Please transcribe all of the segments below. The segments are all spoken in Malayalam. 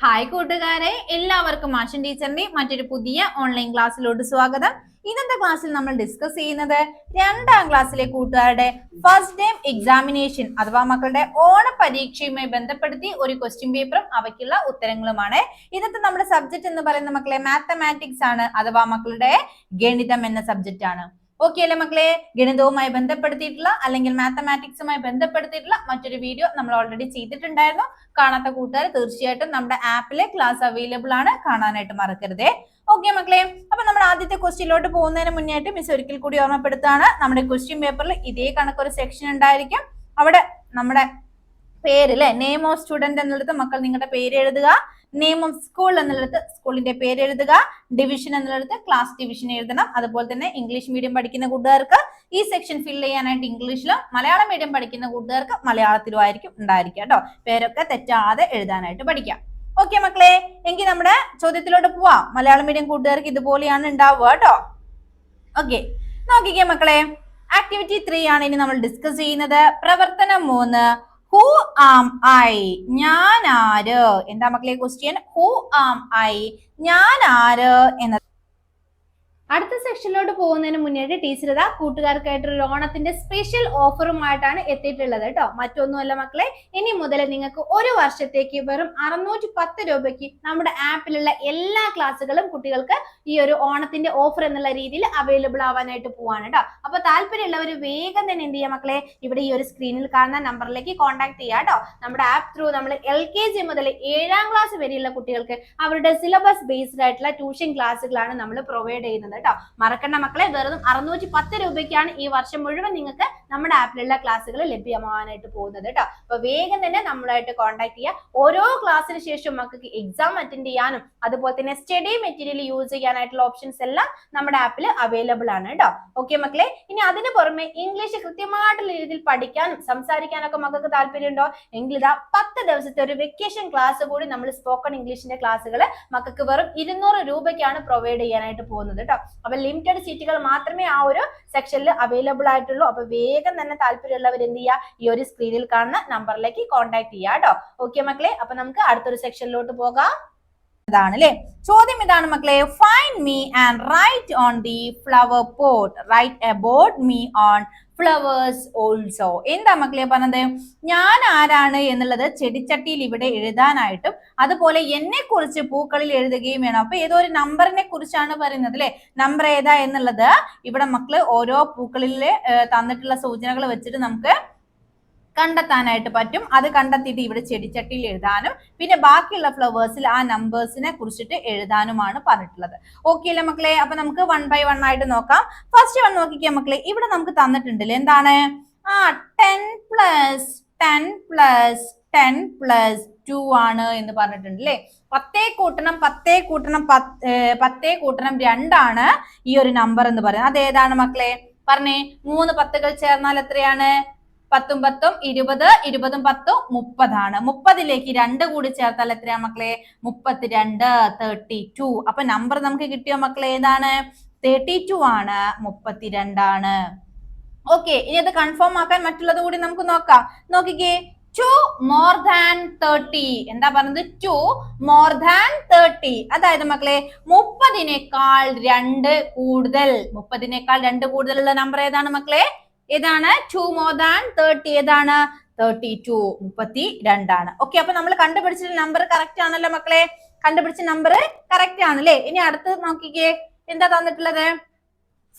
ഹായ് കൂട്ടുകാരെ, എല്ലാവർക്കും ആശൻ ടീച്ചറിന്റെ മറ്റൊരു പുതിയ ഓൺലൈൻ ക്ലാസ്സിലോട്ട് സ്വാഗതം. ഇന്നത്തെ ക്ലാസ്സിൽ നമ്മൾ ഡിസ്കസ് ചെയ്യുന്നത് 2ാം ക്ലാസ്സിലെ കൂട്ടുകാരുടെ ഫസ്റ്റ് ടൈം എക്സാമിനേഷൻ അഥവാ മക്കളുടെ ഓണ പരീക്ഷയുമായി ബന്ധപ്പെടുത്തി ഒരു ക്വസ്റ്റ്യൻ പേപ്പറും അവയ്ക്കുള്ള ഉത്തരങ്ങളുമാണ്. ഇന്നത്തെ നമ്മുടെ സബ്ജക്ട് എന്ന് പറയുന്ന മക്കളെ മാത്തമാറ്റിക്സ് ആണ്, അഥവാ മക്കളുടെ ഗണിതം എന്ന സബ്ജക്റ്റ് ആണ്. ഓക്കെ അല്ലേ മക്കളെ? ഗണിതവുമായി ബന്ധപ്പെടുത്തിയിട്ടുള്ള അല്ലെങ്കിൽ മാത്തമാറ്റിക്സുമായി ബന്ധപ്പെടുത്തിയിട്ടുള്ള മറ്റൊരു വീഡിയോ നമ്മൾ ഓൾറെഡി ചെയ്തിട്ടുണ്ടായിരുന്നു. കാണാത്ത കൂട്ടുകാർ തീർച്ചയായിട്ടും നമ്മുടെ ആപ്പിലെ ക്ലാസ് അവൈലബിൾ ആണ്, കാണാനായിട്ട് മറക്കരുതേ. ഓക്കെ മക്കളെ, അപ്പൊ നമ്മുടെ ആദ്യത്തെ ക്വസ്റ്റ്യനിലോട്ട് പോകുന്നതിന് മുന്നായിട്ട് മിസ് ഒരിക്കൽ കൂടി ഓർമ്മപ്പെടുത്താണ്, നമ്മുടെ ക്വസ്റ്റ്യൻ പേപ്പറിൽ ഇതേ കണക്കൊരു സെക്ഷൻ ഉണ്ടായിരിക്കും. അവിടെ നമ്മുടെ പേര് അല്ലെ, നെയിം ഓഫ് സ്റ്റുഡന്റ് എന്നുള്ളത് മക്കൾ നിങ്ങളുടെ പേര് എഴുതുക, നെയിം ഓഫ് സ്കൂൾ എന്നുള്ളത് സ്കൂളിന്റെ പേര് എഴുതുക, ഡിവിഷൻ എന്നുള്ളത് ക്ലാസ് ഡിവിഷൻ എഴുതണം. അതുപോലെ തന്നെ ഇംഗ്ലീഷ് മീഡിയം പഠിക്കുന്ന കൂട്ടുകാർക്ക് ഈ സെക്ഷൻ ഫിൽ ചെയ്യാനായിട്ട് ഇംഗ്ലീഷിലും, മലയാളം മീഡിയം പഠിക്കുന്ന കൂട്ടുകാർക്ക് മലയാളത്തിലും ആയിരിക്കും ഉണ്ടായിരിക്കുക കേട്ടോ. പേരൊക്കെ തെറ്റാതെ എഴുതാനായിട്ട് പഠിക്കാം. ഓക്കെ മക്കളെ, എങ്കിൽ നമ്മുടെ ചോദ്യത്തിലോട്ട് പോവാം. മലയാളം മീഡിയം കൂട്ടുകാർക്ക് ഇതുപോലെയാണ് ഉണ്ടാവുക കേട്ടോ. ഓക്കെ, നോക്കിക്കേ മക്കളെ, ആക്ടിവിറ്റി 3 ആണ് ഇനി നമ്മൾ ഡിസ്കസ് ചെയ്യുന്നത്. പ്രവർത്തനം 3, ഹു ആം ഐ, ഞാൻ ആര്. എന്താ മക്കളെ ക്വസ്റ്റ്യൻ? ഹു ആം ഐ, ഞാൻ ആര് എന്നത്. അടുത്ത സെക്ഷനിലോട്ട് പോകുന്നതിന് മുന്നേ ടീച്ചർ ഇതാ കൂട്ടുകാർക്കായിട്ട് ഒരു ഓണത്തിന്റെ സ്പെഷ്യൽ ഓഫറുമായിട്ടാണ് എത്തിയിട്ടുള്ളത് കേട്ടോ. മറ്റൊന്നുമല്ല മക്കളെ, ഇനി മുതൽ നിങ്ങൾക്ക് ഒരു വർഷത്തേക്ക് വെറും 610 രൂപയ്ക്ക് നമ്മുടെ ആപ്പിലുള്ള എല്ലാ ക്ലാസ്സുകളും കുട്ടികൾക്ക് ഈ ഒരു ഓണത്തിന്റെ ഓഫർ എന്നുള്ള രീതിയിൽ അവൈലബിൾ ആവാനായിട്ട് പോവാണ് കേട്ടോ. അപ്പൊ താല്പര്യമുള്ളവർ വേഗം തന്നെ എന്ത് ചെയ്യാം മക്കളെ, ഇവിടെ ഈ ഒരു സ്ക്രീനിൽ കാണുന്ന നമ്പറിലേക്ക് കോൺടാക്ട് ചെയ്യാം കേട്ടോ. നമ്മുടെ ആപ്പ് ത്രൂ നമ്മൾ LKG മുതൽ 7ാം ക്ലാസ് വരെയുള്ള കുട്ടികൾക്ക് അവരുടെ സിലബസ് ബേസ്ഡ് ആയിട്ടുള്ള ട്യൂഷൻ ക്ലാസ്സുകളാണ് നമ്മൾ പ്രൊവൈഡ് ചെയ്യുന്നത് കേട്ടോ. മറക്കണ്ട മക്കളെ, വെറും 610 രൂപയ്ക്കാണ് ഈ വർഷം മുഴുവൻ നിങ്ങൾക്ക് നമ്മുടെ ആപ്പിലുള്ള ക്ലാസ്സുകൾ ലഭ്യമാവാനായിട്ട് പോകുന്നത് കേട്ടോ. അപ്പൊ വേഗം തന്നെ നമ്മളായിട്ട് കോൺടാക്ട് ചെയ്യുക. ഓരോ ക്ലാസ്സിന് ശേഷം മക്കൾക്ക് എക്സാം അറ്റൻഡ് ചെയ്യാനും അതുപോലെ തന്നെ സ്റ്റഡി മെറ്റീരിയൽ യൂസ് ചെയ്യാനായിട്ടുള്ള ഓപ്ഷൻസ് എല്ലാം നമ്മുടെ ആപ്പിൽ അവൈലബിൾ ആണ് കേട്ടോ. ഓക്കെ മക്കളെ, ഇനി അതിന് പുറമെ ഇംഗ്ലീഷ് കൃത്യമായിട്ടുള്ള രീതിയിൽ പഠിക്കാനും സംസാരിക്കാനൊക്കെ മക്കൾക്ക് താല്പര്യമുണ്ടോ എങ്കിൽ ഇതാ 10 ദിവസത്തെ ഒരു വെക്കേഷൻ ക്ലാസ് കൂടി നമ്മൾ സ്പോക്കൺ ഇംഗ്ലീഷിന്റെ ക്ലാസ്സുകൾ മക്കൾക്ക് വെറും 200 രൂപയ്ക്കാണ് പ്രൊവൈഡ് ചെയ്യാനായിട്ട് പോകുന്നത് കേട്ടോ. അപ്പൊ ലിമിറ്റഡ് സീറ്റുകൾ മാത്രമേ ആ ഒരു സെക്ഷനിൽ അവൈലബിൾ ആയിട്ടുള്ളൂ. അപ്പൊ വേഗം തന്നെ താല്പര്യമുള്ളവർ എന്ത് ചെയ്യുക, ഈ ഒരു സ്ക്രീനിൽ കാണുന്ന നമ്പറിലേക്ക് കോൺടാക്ട് ചെയ്യുക കേട്ടോ. ഓക്കെ മക്കളെ, അപ്പൊ നമുക്ക് അടുത്തൊരു സെക്ഷനിലോട്ട് പോകാം. ഇതാണ് അല്ലെ ചോദ്യം. ഇതാണ് മക്കളെ, find me and write on the flower pot, write about me on flowers also. എന്താ മക്കളെ പറഞ്ഞത്? ഞാൻ ആരാണ് എന്നുള്ളത് ചെടിച്ചട്ടിയിൽ ഇവിടെ എഴുതാനായിട്ടും അതുപോലെ എന്നെ കുറിച്ച് പൂക്കളിൽ എഴുതുകയും വേണം. അപ്പൊ ഏതോ ഒരു നമ്പറിനെ കുറിച്ചാണ് പറയുന്നത് അല്ലെ. നമ്പർ ഏതാ എന്നുള്ളത് ഇവിടെ മക്കള് ഓരോ പൂക്കളിൽ തന്നിട്ടുള്ള സൂചനകൾ വെച്ചിട്ട് നമുക്ക് കണ്ടെത്താനായിട്ട് പറ്റും. അത് കണ്ടെത്തിയിട്ട് ഇവിടെ ചെടിച്ചട്ടിയിൽ എഴുതാനും പിന്നെ ബാക്കിയുള്ള ഫ്ലവേഴ്സിൽ ആ നമ്പേഴ്സിനെ കുറിച്ചിട്ട് എഴുതാനുമാണ് പറഞ്ഞിട്ടുള്ളത്. ഓക്കെ അല്ലേ മക്കളെ? അപ്പൊ നമുക്ക് 1 by 1 ആയിട്ട് നോക്കാം. ഫസ്റ്റ് വൺ നോക്കിക്കേ മക്കളെ, ഇവിടെ നമുക്ക് തന്നിട്ടുണ്ടല്ലേ എന്താണ്? 10 + 10 + 10 + 2 ആണ് എന്ന് പറഞ്ഞിട്ടുണ്ട് അല്ലേ. 10 കൂട്ടണം 10 കൂട്ടണം 10 കൂട്ടണം 2 ആണ് ഈ ഒരു നമ്പർ എന്ന് പറയുന്നത്. അത് ഏതാണ് മക്കളെ? പറഞ്ഞേ. 3 10കൾ ചേർന്നാൽ എത്രയാണ്? 10 10 20, 20 10 30 ആണ്. 30ലേക്ക് 2 കൂടി ചേർത്താൽ എത്രയാ മക്കളെ? 32, 32. അപ്പൊ നമ്പർ നമുക്ക് കിട്ടിയ മക്കളെ ഏതാണ്? 32 ആണ്, 32 ആണ്. ഓക്കെ, ഇനി അത് കൺഫേം ആക്കാൻ മറ്റുള്ളത് കൂടി നമുക്ക് നോക്കാം. നോക്കിക്കേ, 2 more than 30. എന്താ പറഞ്ഞത്? 2 more than 30. അതായത് മക്കളെ 30നേക്കാൾ 2 കൂടുതൽ, 30നേക്കാൾ 2 കൂടുതലുള്ള നമ്പർ ഏതാണ് മക്കളെ? ഏതാണ്? 2 more than 30. ഏതാണ്? 32, 32 ആണ്. ഓക്കെ, അപ്പൊ നമ്മൾ കണ്ടുപിടിച്ച നമ്പർ കറക്റ്റ് ആണല്ലോ മക്കളെ. കണ്ടുപിടിച്ച നമ്പർ കറക്റ്റ് ആണല്ലേ. ഇനി അടുത്ത് നോക്കിക്കേ, എന്താ തന്നിട്ടുള്ളത്?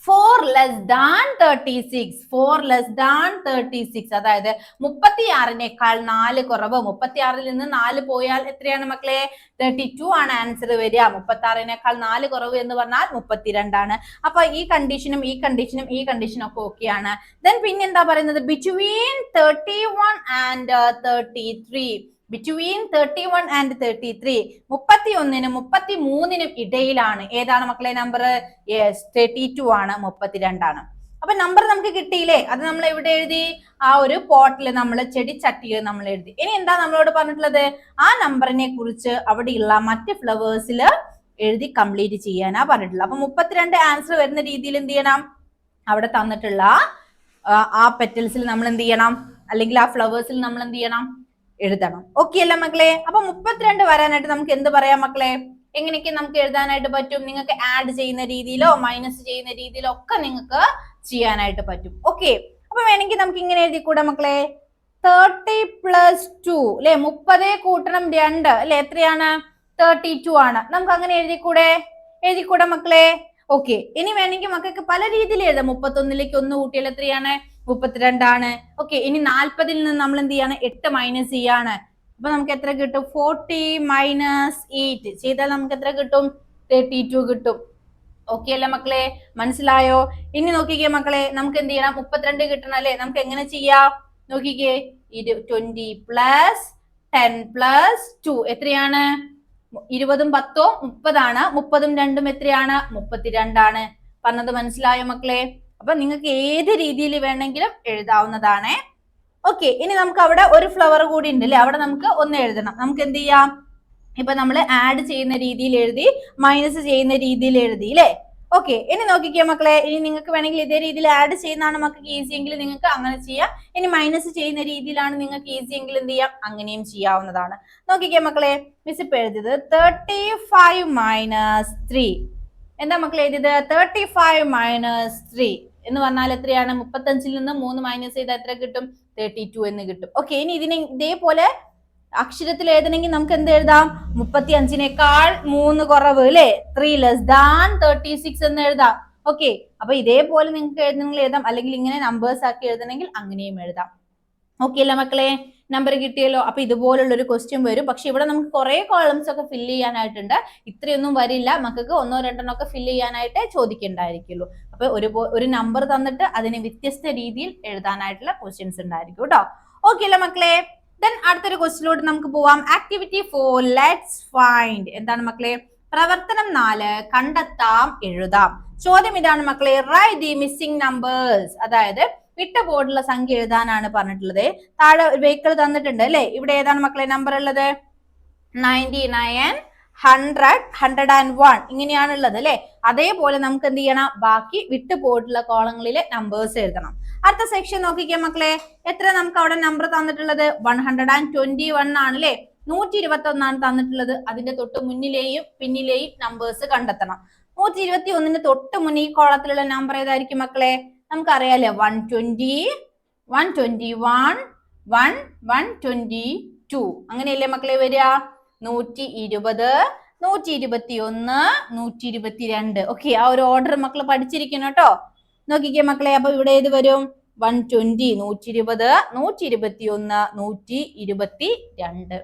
4 less than 36. 4 less than 36. അതായത് 36നേക്കാൾ 4 കുറവ്. 36ൽ നിന്ന് 4 പോയാൽ എത്രയാണ് മക്കളെ? 32 ആണ് ആൻസർ വരിക. 36നേക്കാൾ 4 കുറവ് എന്ന് പറഞ്ഞാൽ 32 ആണ്. അപ്പൊ ഈ കണ്ടീഷനും ഈ കണ്ടീഷനും ഈ കണ്ടീഷനും ഒക്കെ ഓക്കെയാണ്. ദെൻ പിന്നെ എന്താ പറയുന്നത്? Between 31 and 33. Between 31 and 33. 31നും 33നും ഇടയിലാണ്. ഏതാണ് മക്കളെ നമ്പർ? യെസ്, 32 ആണ്, 32 ആണ്. അപ്പൊ നമ്പർ നമുക്ക് കിട്ടിയില്ലേ? അത് നമ്മൾ എവിടെ എഴുതി? ആ ഒരു പോട്ടിൽ നമ്മൾ ചെടിച്ചട്ടിയിൽ നമ്മൾ എഴുതി. ഇനി എന്താ നമ്മളോട് പറഞ്ഞിട്ടുള്ളത്? ആ നമ്പറിനെ കുറിച്ച് അവിടെയുള്ള മറ്റ് ഫ്ലവേഴ്സിൽ എഴുതി കംപ്ലീറ്റ് ചെയ്യാനാ പറഞ്ഞിട്ടുള്ളത്. അപ്പൊ 32 ആൻസർ വരുന്ന രീതിയിൽ എന്ത് ചെയ്യണം? അവിടെ തന്നിട്ടുള്ള ആ പെറ്റൽസിൽ നമ്മൾ എന്ത് ചെയ്യണം? അല്ലെങ്കിൽ ആ ഫ്ലവേഴ്സിൽ നമ്മൾ എന്ത് ചെയ്യണം? എഴുതണം. ഓക്കെ അല്ല മക്കളെ? അപ്പൊ 32 വരാനായിട്ട് നമുക്ക് എന്ത് പറയാം മക്കളെ? എങ്ങനെയൊക്കെ നമുക്ക് എഴുതാനായിട്ട് പറ്റും? നിങ്ങൾക്ക് ആഡ് ചെയ്യുന്ന രീതിയിലോ മൈനസ് ചെയ്യുന്ന രീതിയിലോ ഒക്കെ നിങ്ങൾക്ക് ചെയ്യാനായിട്ട് പറ്റും. ഓക്കെ, അപ്പൊ വേണമെങ്കിൽ നമുക്ക് ഇങ്ങനെ എഴുതിക്കൂടെ മക്കളെ? 30 + 2 അല്ലെ, 30 കൂട്ടണം 2 അല്ലെ, എത്രയാണ്? 32 ആണ്. നമുക്ക് അങ്ങനെ എഴുതിക്കൂടെ മക്കളെ? ഓക്കെ, ഇനി വേണമെങ്കിൽ മക്കൾക്ക് പല രീതിയിൽ എഴുതാം. 31ലേക്ക് 1 കൂട്ടിയാൽ എത്രയാണ്? 32 ആണ്. ഓക്കെ, ഇനി 40ൽ നിന്ന് നമ്മൾ എന്ത് ചെയ്യാണ്? 8 മൈനസ് ചെയ്യാണ്. അപ്പൊ നമുക്ക് എത്ര കിട്ടും? 40 - 8 ചെയ്താൽ നമുക്ക് എത്ര കിട്ടും? 32 കിട്ടും. ഓക്കെ അല്ലേ മക്കളെ? മനസ്സിലായോ? ഇനി നോക്കിക്കേ മക്കളെ, നമുക്ക് എന്ത് ചെയ്യണം? 32 കിട്ടണം അല്ലെ? നമുക്ക് എങ്ങനെ ചെയ്യാം? നോക്കിക്കേ, 20 + 10 + 2 എത്രയാണ്? 20ഉം 10ഉം 30ആണ്. 30ഉം 2ഉം എത്രയാണ്? 32 ആണ്. പറഞ്ഞത് മനസ്സിലായോ മക്കളെ? അപ്പൊ നിങ്ങൾക്ക് ഏത് രീതിയിൽ വേണമെങ്കിലും എഴുതാവുന്നതാണ്. ഓക്കെ, ഇനി നമുക്ക് അവിടെ ഒരു ഫ്ലവർ കൂടി ഉണ്ട് അല്ലെ, അവിടെ നമുക്ക് ഒന്ന് എഴുതണം. നമുക്ക് എന്ത് ചെയ്യാം? ഇപ്പൊ നമ്മൾ ആഡ് ചെയ്യുന്ന രീതിയിൽ എഴുതി, മൈനസ് ചെയ്യുന്ന രീതിയിൽ എഴുതി അല്ലെ. ഓക്കെ, ഇനി നോക്കിക്കേ മക്കളെ, ഇനി നിങ്ങൾക്ക് വേണമെങ്കിൽ ഇതേ രീതിയിൽ ആഡ് ചെയ്യുന്നതാണ് മക്കൾക്ക് ഈസി എങ്കിൽ നിങ്ങൾക്ക് അങ്ങനെ ചെയ്യാം. ഇനി മൈനസ് ചെയ്യുന്ന രീതിയിലാണ് നിങ്ങൾക്ക് ഈസി എങ്കിൽ എന്ത് ചെയ്യാം? അങ്ങനെയും ചെയ്യാവുന്നതാണ്. നോക്കിക്കേ മക്കളെ, മിസ് ഇപ്പൊ എഴുതിയത് 35 - 3. എന്താ മക്കളെ എഴുതിയത്? 35 - 3 എന്ന് പറഞ്ഞാൽ എത്രയാണ്? 35ൽ നിന്ന് 3 മൈനസ് ചെയ്താൽ എത്ര കിട്ടും? 32 എന്ന് കിട്ടും. ഓക്കെ, ഇനി ഇതിനെ ഇതേപോലെ അക്ഷരത്തിൽ എഴുതണമെങ്കിൽ നമുക്ക് എന്ത് എഴുതാം? 35നേക്കാൾ 3 കുറവ് അല്ലെ, 3 < 36 എന്ന് എഴുതാം. ഓക്കെ, അപ്പൊ ഇതേപോലെ നിങ്ങൾക്ക് എഴുതാം, അല്ലെങ്കിൽ ഇങ്ങനെ നമ്പേഴ്സ് ആക്കി എഴുതണമെങ്കിൽ അങ്ങനെയും എഴുതാം. ഓക്കെ അല്ല മക്കളെ? നമ്പർ കിട്ടിയല്ലോ. അപ്പൊ ഇതുപോലുള്ള ഒരു ക്വസ്റ്റ്യൻ വരും. പക്ഷെ ഇവിടെ നമുക്ക് കുറെ കോളംസ് ഒക്കെ ഫില്ല് ചെയ്യാനായിട്ടുണ്ട്. ഇത്രയൊന്നും വരില്ല, മക്കൾക്ക് 1 2 ഒക്കെ ഫില്ല് ചെയ്യാനായിട്ട് ചോദിക്കണ്ടായിരിക്കുള്ളൂ. അപ്പൊ ഒരു നമ്പർ തന്നിട്ട് അതിനെ വ്യത്യസ്ത രീതിയിൽ എഴുതാനായിട്ടുള്ള ക്വസ്റ്റ്യൻസ് ഉണ്ടായിരിക്കും കേട്ടോ. ഓക്കെ അല്ല മക്കളെ? ദെൻ അടുത്തൊരു ക്വസ്റ്റ്യനിലോട്ട് നമുക്ക് പോവാം. Activity 4 let's find. എന്താണ് മക്കളെ? പ്രവർത്തനം 4 കണ്ടെത്താം എഴുതാം. ചോദ്യം ഇതാണ് മക്കളെ, റൈറ്റ് ദി മിസ്സിംഗ് നമ്പേഴ്സ്. അതായത് വിട്ട ബോർഡിലുള്ള സംഖ്യ എഴുതാനാണ് പറഞ്ഞിട്ടുള്ളത്. താഴെ വെഹിക്കിൾ തന്നിട്ടുണ്ട് അല്ലെ. ഇവിടെ ഏതാണ് മക്കളെ നമ്പർ ഉള്ളത്? 99, 100, 101 ഇങ്ങനെയാണ് ഉള്ളത് അല്ലെ. അതേപോലെ നമുക്ക് എന്ത് ചെയ്യണം? ബാക്കി വിട്ട ബോർഡിലുള്ള കോളങ്ങളിലെ നമ്പേഴ്സ് എഴുതണം. അടുത്ത സെക്ഷൻ നോക്കിക്കേ മക്കളെ, എത്ര നമുക്ക് അവിടെ നമ്പർ തന്നിട്ടുള്ളത്? 121 ആണ് അല്ലെ. 121 ആണ് തന്നിട്ടുള്ളത്. അതിന്റെ തൊട്ട് മുന്നിലെയും പിന്നിലെയും നമ്പേഴ്സ് കണ്ടെത്തണം. 121ന് തൊട്ട് മുന്നിൽ ഈ കോളത്തിലുള്ള നമ്പർ ഏതായിരിക്കും മക്കളെ? നമുക്കറിയാലോ, 120, 121, 122 അങ്ങനെയല്ലേ മക്കളെ വരിക? 120, 121, 122. ഓക്കെ, ആ ഒരു ഓർഡർ മക്കൾ പഠിച്ചിരിക്കണം കേട്ടോ. നോക്കിക്കേ മക്കളെ, അപ്പൊ ഇവിടെ ഏത് വരും? 120, 120, 121, 122.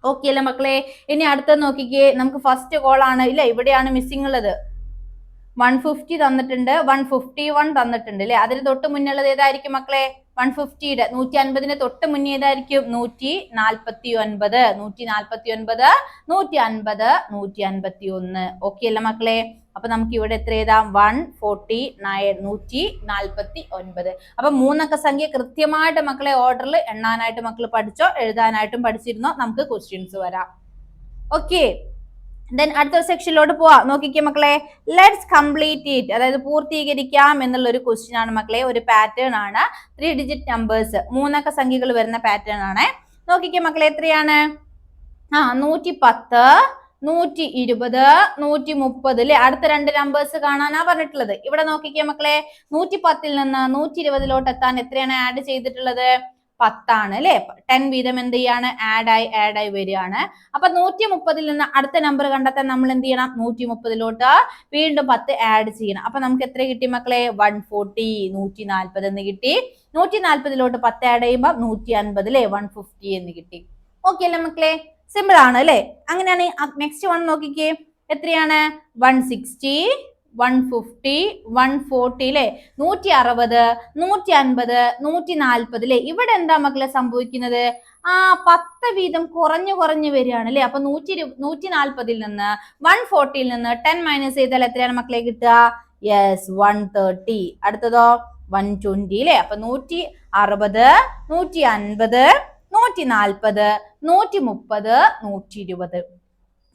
ഓക്കെ അല്ലേ മക്കളെ? ഇനി അടുത്തത് നോക്കിക്കേ, നമുക്ക് ഫസ്റ്റ് കോൾ ആണ് ഇല്ല, ഇവിടെയാണ് മിസ്സിംഗ് ഉള്ളത്. 150 തന്നിട്ടുണ്ട്, 151 തന്നിട്ടുണ്ട് അല്ലെ. അതിന് തൊട്ട് മുന്നുള്ളത് ഏതായിരിക്കും മക്കളെ? 150യുടെ 150ന് തൊട്ട് മുന്നേ ഏതായിരിക്കും? 149, 149, 150, 151. ഓക്കെ അല്ലേ മക്കളെ? അപ്പൊ നമുക്ക് ഇവിടെ എത്ര എഴുതാം? 149, 149. അപ്പൊ 3 അക്ക സംഖ്യ കൃത്യമായിട്ട് മക്കളെ ഓർഡറിൽ എണ്ണാനായിട്ട് മക്കൾ പഠിച്ചോ, എഴുതാനായിട്ടും പഠിച്ചിരുന്നോ? നമുക്ക് ക്വസ്റ്റ്യൻസ് വരാം. ഓക്കെ, ദെൻ അടുത്ത സെക്ഷനിലോട്ട് പോവാം. നോക്കിക്കേ മക്കളെ, ലെറ്റ്സ് കംപ്ലീറ്റ് ഇറ്റ്. അതായത് പൂർത്തീകരിക്കാം എന്നുള്ള ഒരു ക്വസ്റ്റ്യൻ ആണ് മക്കളെ. ഒരു പാറ്റേൺ ആണ്. 3 ഡിജിറ്റ് നമ്പേഴ്സ്, 3 അക്ക സംഖ്യകൾ വരുന്ന പാറ്റേൺ ആണ്. നോക്കിക്കേ മക്കളെ, എത്രയാണ്? 110, 120, 130 അല്ലെ. അടുത്ത 2 നമ്പേഴ്സ് കാണാനാ പറഞ്ഞിട്ടുള്ളത്. ഇവിടെ നോക്കിക്കേ മക്കളെ, 110ൽ നിന്ന് 120ലോട്ട് എത്താൻ എത്രയാണ് ആഡ് ചെയ്തിട്ടുള്ളത്? 10 ആണ് അല്ലെ. 10 വീതം എന്ത് ചെയ്യാണ്? ആഡ് ആയി വരികയാണ്. അപ്പൊ 130ൽ നിന്ന് അടുത്ത നമ്പർ കണ്ടെത്താൻ നമ്മൾ എന്ത് ചെയ്യണം? 130ലോട്ട് വീണ്ടും 10 ആഡ് ചെയ്യണം. അപ്പൊ നമുക്ക് എത്ര കിട്ടി മക്കളെ? 140, 140 എന്ന് കിട്ടി. 140ലോട്ട് 10 ആഡ് ചെയ്യുമ്പോൾ 150 അല്ലെ, 150 എന്ന് കിട്ടി. ഓക്കെ അല്ലേ മക്കളെ? സിമ്പിൾ ആണ് അല്ലെ. അങ്ങനെയാണ് നെക്സ്റ്റ് വൺ നോക്കിക്കേ, എത്രയാണ്? 160, 150, 140 അല്ലെ, 160, 150, 140 അല്ലെ. ഇവിടെ എന്താ മക്കളെ സംഭവിക്കുന്നത്? 10 വീതം കുറഞ്ഞു വരികയാണ് അല്ലെ. അപ്പൊ 140ൽ നിന്ന് 140ൽ നിന്ന് 10 മൈനസ് ചെയ്താൽ എത്രയാണ് മക്കളെ കിട്ടുക? യെസ്, 130. അടുത്തതോ 120 അല്ലെ. അപ്പൊ 160, 150, 140, 130, 120.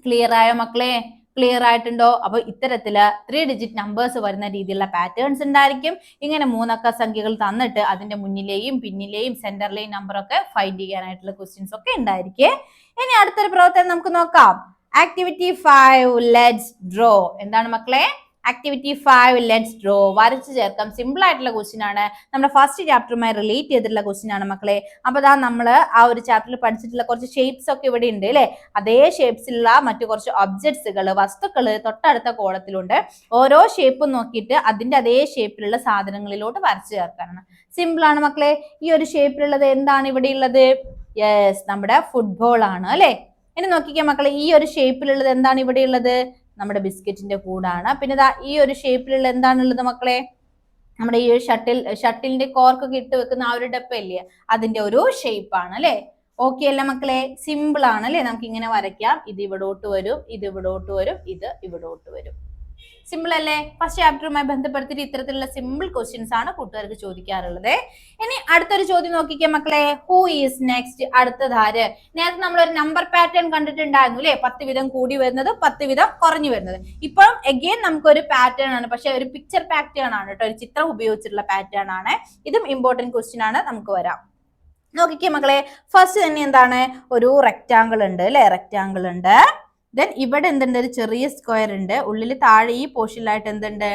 ക്ലിയർ ആയോ മക്കളെ? ക്ലിയർ ആയിട്ടുണ്ടോ? അപ്പൊ ഇത്തരത്തില് 3 ഡിജിറ്റ് നമ്പേഴ്സ് വരുന്ന രീതിയിലുള്ള പാറ്റേൺസ് ഉണ്ടായിരിക്കും. ഇങ്ങനെ 3 അക്ക സംഖ്യകൾ തന്നിട്ട് അതിന്റെ മുന്നിലെയും പിന്നിലെയും സെന്ററിലെയും നമ്പർ ഒക്കെ ഫൈൻഡ് ചെയ്യാനായിട്ടുള്ള ക്വസ്റ്റ്യൻസ് ഒക്കെ ഉണ്ടായിരിക്കും. ഇനി അടുത്തൊരു പ്രവർത്തനം നമുക്ക് നോക്കാം. Activity 5 let's draw. എന്താണ് മക്കളെ? Activity 5 let's draw. വരച്ചു ചേർക്കാം. സിമ്പിൾ ആയിട്ടുള്ള ക്വസ്റ്റ്യൻ ആണ്. നമ്മുടെ ഫസ്റ്റ് ചാപ്റ്ററുമായി റിലേറ്റ് ചെയ്തിട്ടുള്ള ക്വസ്റ്റ്യൻ ആണ് മക്കളെ. അപ്പൊ ദാ നമ്മൾ ആ ഒരു ചാപ്റ്ററിൽ പഠിച്ചിട്ടുള്ള കുറച്ച് ഷേപ്സ് ഒക്കെ ഇവിടെ ഉണ്ട് അല്ലെ. അതേ ഷേപ്സിലുള്ള മറ്റു കുറച്ച് ഒബ്ജക്ട്സുകൾ, വസ്തുക്കൾ തൊട്ടടുത്ത കോളത്തിലുണ്ട്. ഓരോ ഷേപ്പും നോക്കിയിട്ട് അതിന്റെ അതേ ഷേപ്പിലുള്ള സാധനങ്ങളിലോട്ട് വരച്ചു ചേർക്കാനാണ്. സിമ്പിൾ ആണ് മക്കളെ. ഈ ഒരു ഷേപ്പിലുള്ളത് എന്താണ് ഇവിടെ ഉള്ളത്? യെസ്, നമ്മുടെ ഫുട്ബോൾ ആണ് അല്ലെ. ഇനി നോക്കിക്കാം മക്കളെ, ഈ ഒരു ഷേപ്പിലുള്ളത് എന്താണ് ഇവിടെ ഉള്ളത്? നമ്മുടെ ബിസ്ക്കറ്റിന്റെ കൂടാണ്. പിന്നെ ദാ ഈ ഒരു ഷേപ്പിലുള്ള എന്താണുള്ളത് മക്കളെ? നമ്മുടെ ഈ ഷട്ടിലിന്റെ കോർക്കൊക്കെ ഇട്ട് വെക്കുന്ന ആ ഒരു ഡപ്പയില്ലേ, അതിന്റെ ഒരു ഷേപ്പ് ആണ് അല്ലെ. ഓക്കെ അല്ല മക്കളെ? സിമ്പിൾ ആണ് അല്ലെ. നമുക്ക് ഇങ്ങനെ വരയ്ക്കാം. ഇത് ഇവിടോട്ട് വരും, ഇത് ഇവിടോട്ട് വരും, ഇത് ഇവിടോട്ട് വരും. സിമ്പിൾ അല്ലേ? ഫസ്റ്റ് ചാപ്റ്ററുമായി ബന്ധപ്പെടുത്തിയിട്ട് ഇത്തരത്തിലുള്ള സിമ്പിൾ ക്വസ്റ്റ്യൻസ് ആണ് കൂട്ടുകാർക്ക് ചോദിക്കാറുള്ളത്. ഇനി അടുത്തൊരു ചോദ്യം നോക്കിക്കേ മക്കളെ. Who is next? അടുത്തതാര്? നേരത്തെ നമ്മൾ ഒരു നമ്പർ പാറ്റേൺ കണ്ടിട്ടുണ്ടായിരുന്നു അല്ലെ. 10 വീതം കൂടി വരുന്നത്, 10 വീതം കുറഞ്ഞു വരുന്നത്. ഇപ്പോഴും അഗെയിൻ നമുക്കൊരു പാറ്റേൺ ആണ്, പക്ഷെ ഒരു പിക്ചർ പാറ്റേൺ ആണ് കേട്ടോ. ഒരു ചിത്രം ഉപയോഗിച്ചിട്ടുള്ള പാറ്റേൺ ആണ്. ഇതും ഇമ്പോർട്ടന്റ് ക്വസ്റ്റ്യൻ ആണ്. നമുക്ക് വരാം. നോക്കിക്കേ മക്കളെ, ഫസ്റ്റ് തന്നെ എന്താണ്? ഒരു റെക്റ്റാങ്കിൾ ഉണ്ട് അല്ലെ. റെക്റ്റാങ്കിൾ ഉണ്ട്. ദെൻ ഇവിടെ എന്തുണ്ട്? ഒരു ചെറിയ സ്ക്വയർ ഉണ്ട്. ഉള്ളിൽ താഴെ ഈ പോർഷനിലായിട്ട് എന്തുണ്ട്?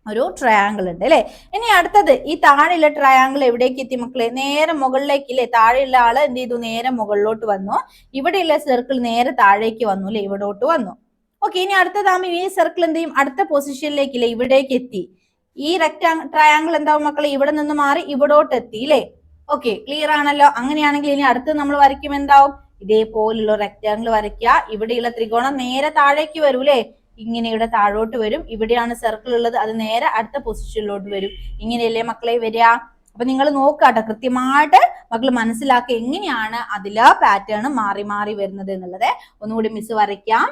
ഒരു ട്രയാങ്കിൾ ഉണ്ട് അല്ലെ. ഇനി അടുത്തത്, ഈ താഴെയുള്ള ട്രയാങ്കിൾ എവിടേക്ക് എത്തി മക്കളെ? നേരെ മുകളിലേക്ക് ഇല്ലേ. താഴെയുള്ള ആള് എന്ത് ചെയ്തു? നേരെ മുകളിലോട്ട് വന്നു. ഇവിടെയുള്ള സർക്കിൾ നേരെ താഴേക്ക് വന്നു അല്ലെ, ഇവിടോട്ട് വന്നു. ഓക്കെ, ഇനി അടുത്തതാകുമ്പോൾ ഈ സർക്കിൾ എന്ത് ചെയ്യും? അടുത്ത പൊസിഷനിലേക്ക് ഇല്ലേ, ഇവിടേക്ക് എത്തി. ഈ ട്രയാങ്കിൾ എന്താവും മക്കളെ? ഇവിടെ നിന്ന് മാറി ഇവിടോട്ട് എത്തി അല്ലെ. ഓക്കെ, ക്ലിയർ ആണല്ലോ. അങ്ങനെയാണെങ്കിൽ ഇനി അടുത്ത് നമ്മൾ വരയ്ക്കും എന്താവും? ഇതേപോലുള്ള റെക്റ്റാങ്കിൾ വരയ്ക്കുക. ഇവിടെയുള്ള ത്രികോണം നേരെ താഴേക്ക് വരും അല്ലെ. ഇങ്ങനെ ഇവിടെ താഴോട്ട് വരും. ഇവിടെയാണ് സർക്കിൾ ഉള്ളത്, അത് നേരെ അടുത്ത പൊസിഷനിലോട്ട് വരും. ഇങ്ങനെയല്ലേ മക്കളെ വരിക? അപ്പൊ നിങ്ങൾ നോക്കാട്ടോ, കൃത്യമായിട്ട് മക്കൾ മനസ്സിലാക്കുക എങ്ങനെയാണ് അതിലെ പാറ്റേൺ മാറി മാറി വരുന്നത് എന്നുള്ളത്. ഒന്നുകൂടി മിസ് വരയ്ക്കാം.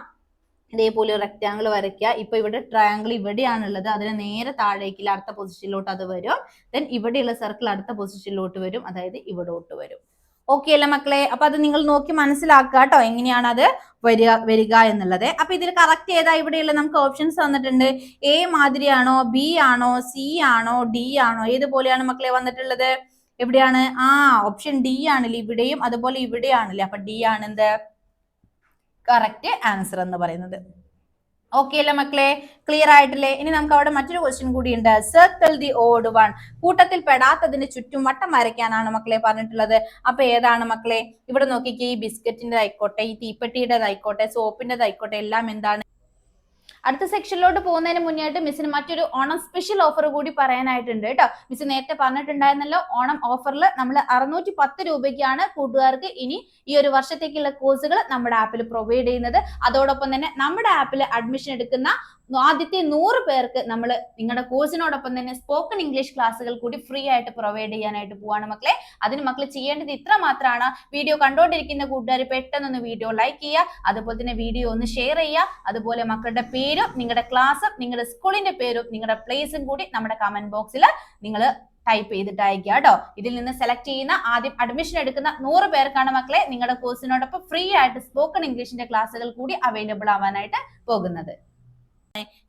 ഇതേപോലെ റെക്റ്റാങ്കിൾ വരയ്ക്കുക. ഇപ്പൊ ഇവിടെ ട്രയാങ്കിൾ ഇവിടെയാണുള്ളത്, അതിന് നേരെ താഴേക്കില്ല, അടുത്ത പൊസിഷനിലോട്ട് അത് വരും. ദെൻ ഇവിടെയുള്ള സർക്കിൾ അടുത്ത പൊസിഷനിലോട്ട് വരും, അതായത് ഇവിടോട്ട് വരും. ഓക്കെ അല്ല മക്കളെ? അപ്പൊ അത് നിങ്ങൾ നോക്കി മനസ്സിലാക്കുക കേട്ടോ, എങ്ങനെയാണ് അത് വരിക എന്നുള്ളത്. അപ്പൊ ഇതിൽ കറക്റ്റ് ഏതാ ഇവിടെയുള്ള? നമുക്ക് ഓപ്ഷൻസ് തന്നിട്ടുണ്ട്. എ മാതിരിയാണോ, ബി ആണോ, സി ആണോ, ഡി ആണോ? ഏതുപോലെയാണ് മക്കളെ വന്നിട്ടുള്ളത്? എവിടെയാണ്? ഓപ്ഷൻ ഡി ആണല്ലേ. ഇവിടെയും അതുപോലെ ഇവിടെയാണല്ലേ. അപ്പൊ ഡി ആണ് എന്ത് കറക്റ്റ് ആൻസർ എന്ന് പറയുന്നത്. ഓക്കെ അല്ലേ മക്കളെ? ക്ലിയർ ആയിട്ടില്ലേ? ഇനി നമുക്ക് അവിടെ മറ്റൊരു ക്വസ്റ്റ്യൻ കൂടി ഉണ്ട്. Circle the odd one. കൂട്ടത്തിൽ പെടാത്തതിന് ചുറ്റും വട്ടം വരയ്ക്കാനാണ് മക്കളെ പറഞ്ഞിട്ടുള്ളത്. അപ്പൊ ഏതാണ് മക്കളെ? ഇവിടെ നോക്കിക്കേ, ഈ ബിസ്ക്കറ്റിന്റെ ആയിക്കോട്ടെ, ഈ തീപ്പെട്ടിയുടേതായിക്കോട്ടെ, സോപ്പിന്റേതായിക്കോട്ടെ, എല്ലാം എന്താണ്? അടുത്ത സെക്ഷനിലോട്ട് പോകുന്നതിന് മുന്നേയായിട്ട് മിസ്സിന് മറ്റൊരു ഓണം സ്പെഷ്യൽ ഓഫർ കൂടി പറയാനായിട്ടുണ്ട് കേട്ടോ. മിസ് നേരത്തെ പറഞ്ഞിട്ടുണ്ടായിരുന്നല്ലോ, ഓണം ഓഫറിൽ നമ്മൾ 610 രൂപയ്ക്കാണ് കൂട്ടുകാർക്ക് ഇനി ഈ ഒരു വർഷത്തേക്കുള്ള കോഴ്സുകൾ നമ്മുടെ ആപ്പിൽ പ്രൊവൈഡ് ചെയ്യുന്നത്. അതോടൊപ്പം തന്നെ നമ്മുടെ ആപ്പിൽ അഡ്മിഷൻ എടുക്കുന്ന ആദ്യത്തെ 100 പേർക്ക് നമ്മൾ നിങ്ങളുടെ കോഴ്സിനോടൊപ്പം തന്നെ സ്പോക്കൺ ഇംഗ്ലീഷ് ക്ലാസ്സുകൾ കൂടി ഫ്രീ ആയിട്ട് പ്രൊവൈഡ് ചെയ്യാനായിട്ട് പോവാണ് മക്കളെ. അതിന് മക്കൾ ചെയ്യേണ്ടത് ഇത്ര മാത്രമാണ്. വീഡിയോ കണ്ടുകൊണ്ടിരിക്കുന്ന കൂട്ടുകാർ പെട്ടെന്നൊന്ന് വീഡിയോ ലൈക്ക് ചെയ്യുക, അതുപോലെ തന്നെ വീഡിയോ ഒന്ന് ഷെയർ ചെയ്യുക. അതുപോലെ മക്കളുടെ പേരും നിങ്ങളുടെ ക്ലാസ്സും നിങ്ങളുടെ സ്കൂളിന്റെ പേരും നിങ്ങളുടെ പ്ലേസും കൂടി നമ്മുടെ കമന്റ് ബോക്സിൽ നിങ്ങൾ ടൈപ്പ് ചെയ്തിട്ട് അയക്കുക കേട്ടോ. ഇതിൽ നിന്ന് സെലക്ട് ചെയ്യുന്ന ആദ്യം അഡ്മിഷൻ എടുക്കുന്ന 100 പേർക്കാണ് മക്കളെ നിങ്ങളുടെ കോഴ്സിനോടൊപ്പം ഫ്രീ ആയിട്ട് സ്പോക്കൺ ഇംഗ്ലീഷിന്റെ ക്ലാസ്സുകൾ കൂടി അവൈലബിൾ ആവാനായിട്ട് പോകുന്നത്.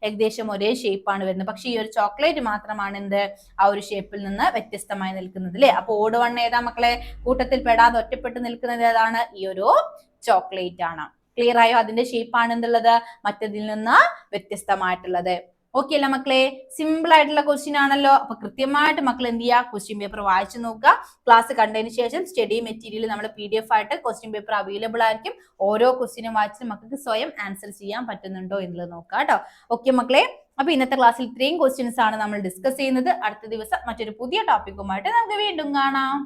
ഏകദേശം ഒരേ ഷേപ്പാണ് വരുന്നത്, പക്ഷെ ഈ ഒരു ചോക്ലേറ്റ് മാത്രമാണ് എന്ത് ആ ഒരു ഷേപ്പിൽ നിന്ന് വ്യത്യസ്തമായി നിൽക്കുന്നത് അല്ലെ. അപ്പൊ ഓട് വൺ ഏതാ മക്കളെ? കൂട്ടത്തിൽ പെടാതെ ഒറ്റപ്പെട്ട് നിൽക്കുന്നത് ഏതാണ്? ഈ ഒരു ചോക്ലേറ്റ് ആണ്. ക്ലിയർ ആയോ? അതിന്റെ ഷേപ്പാണ് എന്തുള്ളത് മറ്റതിൽ നിന്ന് വ്യത്യസ്തമായിട്ടുള്ളത്. ഓക്കെ അല്ല മക്കളെ? സിമ്പിൾ ആയിട്ടുള്ള ക്വസ്റ്റ്യൻ ആണല്ലോ. അപ്പൊ കൃത്യമായിട്ട് മക്കൾ എന്ത് ചെയ്യുക? ക്വസ്റ്റ്യൻ പേപ്പർ വായിച്ചു നോക്കുക. ക്ലാസ് കണ്ടതിന് ശേഷം സ്റ്റഡി മെറ്റീരിയൽ നമ്മൾ PDF ആയിട്ട് ക്വസ്റ്റ്യൻ പേപ്പർ അവൈലബിൾ ആയിരിക്കും. ഓരോ ക്വസ്റ്റ്യനും വായിച്ചിട്ട് മക്കൾക്ക് സ്വയം ആൻസർ ചെയ്യാൻ പറ്റുന്നുണ്ടോ എന്നുള്ളത് നോക്കുക കേട്ടോ. ഓക്കെ മക്കളെ? അപ്പൊ ഇന്നത്തെ ക്ലാസ്സിൽ ഇത്രയും ക്വസ്റ്റ്യൻസ് ആണ് നമ്മൾ ഡിസ്കസ് ചെയ്യുന്നത്. അടുത്ത ദിവസം മറ്റൊരു പുതിയ ടോപ്പിക്കുമായിട്ട് നമുക്ക് വീണ്ടും കാണാം.